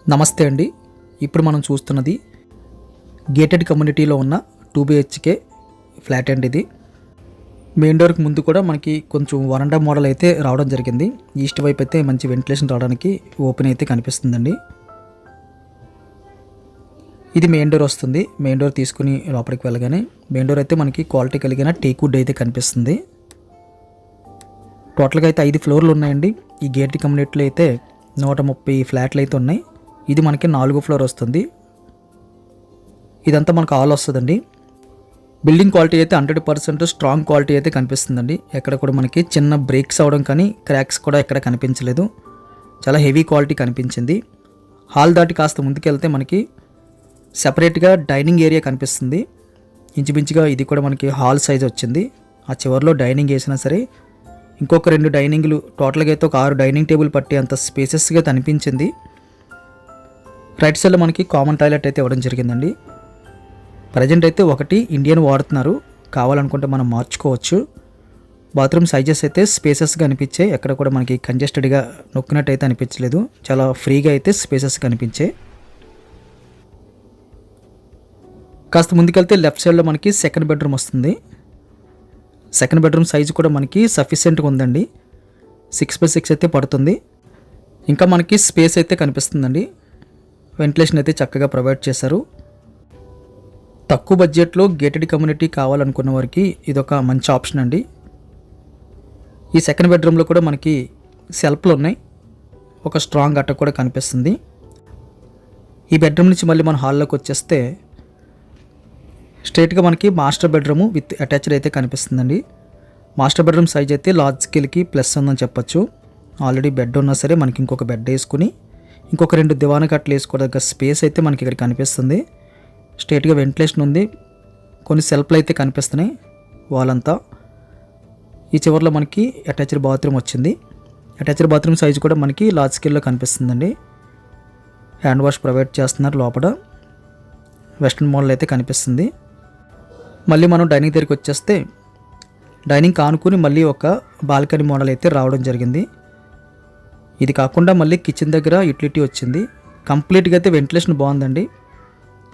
నమస్తే అండి. ఇప్పుడు మనం చూస్తున్నది గేటెడ్ కమ్యూనిటీలో ఉన్న 2 BHK ఫ్లాట్ అండి. ఇది మెయిన్ డోర్కి ముందు కూడా మనకి కొంచెం వరండా మోడల్ అయితే రావడం జరిగింది. ఈస్ట్ వైపు అయితే మంచి వెంటిలేషన్ రావడానికి ఓపెన్ అయితే కనిపిస్తుందండి. ఇది మెయిన్ డోర్ వస్తుంది. మెయిన్ డోర్ తీసుకుని లోపలికి వెళ్ళగానే మెయిన్ డోర్ అయితే మనకి క్వాలిటీ కలిగిన టేక్ వుడ్ అయితే కనిపిస్తుంది. టోటల్గా అయితే 5 ఫ్లోర్లు ఉన్నాయండి. ఈ గేటెడ్ కమ్యూనిటీలో అయితే 130 ఫ్లాట్లు అయితే ఉన్నాయి. ఇది మనకి 4వ ఫ్లోర్ వస్తుంది. ఇదంతా మనకు హాల్ వస్తుందండి. బిల్డింగ్ క్వాలిటీ అయితే 100% స్ట్రాంగ్ క్వాలిటీ అయితే కనిపిస్తుందండి. ఎక్కడ కూడా మనకి చిన్న బ్రేక్స్ అవడం కానీ క్రాక్స్ కూడా ఎక్కడ కనిపించలేదు. చాలా హెవీ క్వాలిటీ కనిపించింది. హాల్ దాటి కాస్త ముందుకెళ్తే మనకి సెపరేట్గా డైనింగ్ ఏరియా కనిపిస్తుంది. ఇంచుమించుగా ఇది కూడా మనకి హాల్ సైజ్ వచ్చింది. ఆ చివరిలో డైనింగ్ వేసినా సరే ఇంకొక 2 డైనింగ్లు టోటల్గా అయితే ఒక 6 డైనింగ్ టేబుల్ పట్టి అంత స్పేసెస్గా కనిపించింది. రైట్ సైడ్లో మనకి కామన్ టాయిలెట్ అయితే ఇవ్వడం జరిగిందండి. ప్రజెంట్ అయితే ఒకటి ఇండియన్ వాడుతున్నారు. కావాలనుకుంటే మనం మార్చుకోవచ్చు. బాత్రూమ్ సైజెస్ అయితే స్పేసెస్గా అనిపించాయి. ఎక్కడ కూడా మనకి కంజెస్టెడ్గా నొక్కినట్టు అయితే అనిపించలేదు. చాలా ఫ్రీగా అయితే స్పేసెస్గా అనిపించాయి. కాస్త ముందుకెళ్తే లెఫ్ట్ సైడ్లో మనకి సెకండ్ బెడ్రూమ్ వస్తుంది. సెకండ్ బెడ్రూమ్ సైజు కూడా మనకి సఫిషియెంట్గా ఉందండి. 6x6 అయితే పడుతుంది. ఇంకా మనకి స్పేస్ అయితే కనిపిస్తుందండి. వెంటిలేషన్ అయితే చక్కగా ప్రొవైడ్ చేశారు. తక్కువ బడ్జెట్లో గేటెడ్ కమ్యూనిటీ కావాలనుకున్న వారికి ఇదొక మంచి ఆప్షన్ అండి. ఈ సెకండ్ బెడ్రూమ్లో కూడా మనకి సెల్ఫ్లు ఉన్నాయి. ఒక స్ట్రాంగ్ అట్ట కూడా కనిపిస్తుంది. ఈ బెడ్రూమ్ నుంచి మళ్ళీ మన హాల్లోకి వచ్చేస్తే స్ట్రైట్గా మనకి మాస్టర్ బెడ్రూమ్ విత్ అటాచ్డ్ అయితే కనిపిస్తుందండి. మాస్టర్ బెడ్రూమ్ సైజ్ అయితే లార్జ్ స్కేల్కి ప్లస్ ఉందని చెప్పొచ్చు. ఆల్రెడీ బెడ్ ఉన్నా సరే మనకి ఇంకొక బెడ్ వేసుకుని ఇంకొక 2 దివాన కట్టలు వేసుకోవడానికి స్పేస్ అయితే మనకి ఇక్కడ కనిపిస్తుంది. స్ట్రైట్గా వెంటిలేషన్ ఉంది. కొన్ని సెల్ఫ్లు అయితే కనిపిస్తున్నాయి వాళ్ళంతా. ఈ చివరిలో మనకి అటాచ్డ్ బాత్రూమ్ వచ్చింది. అటాచ్డ్ బాత్రూమ్ సైజు కూడా మనకి లార్జ్ స్కేల్లో కనిపిస్తుందండి. హ్యాండ్ వాష్ ప్రొవైడ్ చేస్తున్నారు లోపల. వెస్ట్రన్ మోడల్ అయితే కనిపిస్తుంది. మళ్ళీ మనం డైనింగ్ దగ్గరికి వచ్చేస్తే డైనింగ్ కానుకుని మళ్ళీ ఒక బాల్కనీ మోడల్ అయితే రావడం జరిగింది. ఇది కాకుండా మళ్ళీ కిచెన్ దగ్గర యూటిలిటీ వచ్చింది. కంప్లీట్గా అయితే వెంటిలేషన్ బాగుందండి.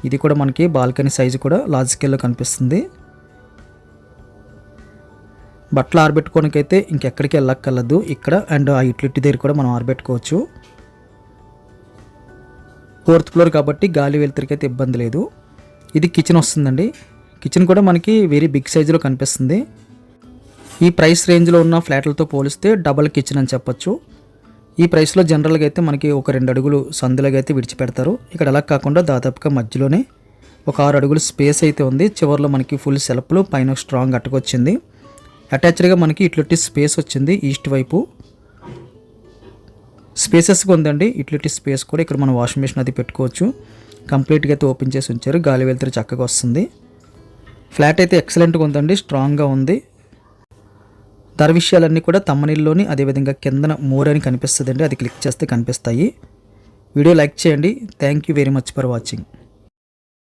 ఇది కూడా మనకి బాల్కనీ సైజు కూడా లార్జ్ స్కేల్లో కనిపిస్తుంది. బట్టలు ఆరబెట్టుకోవడానికి అయితే ఇంకెక్కడికి వెళ్ళక్కర్లేదు. ఇక్కడ అండ్ ఆ యూటిలిటీ దగ్గర కూడా మనం ఆరబెట్టుకోవచ్చు. 4th ఫ్లోర్ కాబట్టి గాలి వెలుతురికి అయితే ఇబ్బంది లేదు. ఇది కిచెన్ వస్తుందండి. కిచెన్ కూడా మనకి వెరీ బిగ్ సైజులో కనిపిస్తుంది. ఈ ప్రైస్ రేంజ్లో ఉన్న ఫ్లాట్లతో పోలిస్తే డబల్ కిచెన్ అని చెప్పొచ్చు. ఈ ప్రైస్లో జనరల్గా అయితే మనకి ఒక 2 అడుగులు సందులుగా అయితే విడిచిపెడతారు. ఇక్కడ అలా కాకుండా దాదాపుగా మధ్యలోనే ఒక 6 అడుగులు స్పేస్ అయితే ఉంది. చివరిలో మనకి ఫుల్ సెల్ఫ్లు, పైన స్ట్రాంగ్ అట్టుకొచ్చింది. అటాచ్డ్గా మనకి యూటిలిటీ స్పేస్ వచ్చింది. ఈస్ట్ వైపు స్పేసెస్గా ఉందండి. యూటిలిటీ స్పేస్ కూడా ఇక్కడ మనం వాషింగ్ మెషిన్ అది పెట్టుకోవచ్చు. కంప్లీట్గా అయితే ఓపెన్ చేసి ఉంచారు. గాలి వెలుతురు చక్కగా వస్తుంది. ఫ్లాట్ అయితే ఎక్సలెంట్గా ఉందండి. స్ట్రాంగ్గా ఉంది. ధర విషయాలన్నీ కూడా తమ్మనీళ్ళలోని అదేవిధంగా కిందన మోర్ అని కనిపిస్తుందండి. అది క్లిక్ చేస్తే కనిపిస్తాయి. వీడియో లైక్ చేయండి. Thank you very much for watching.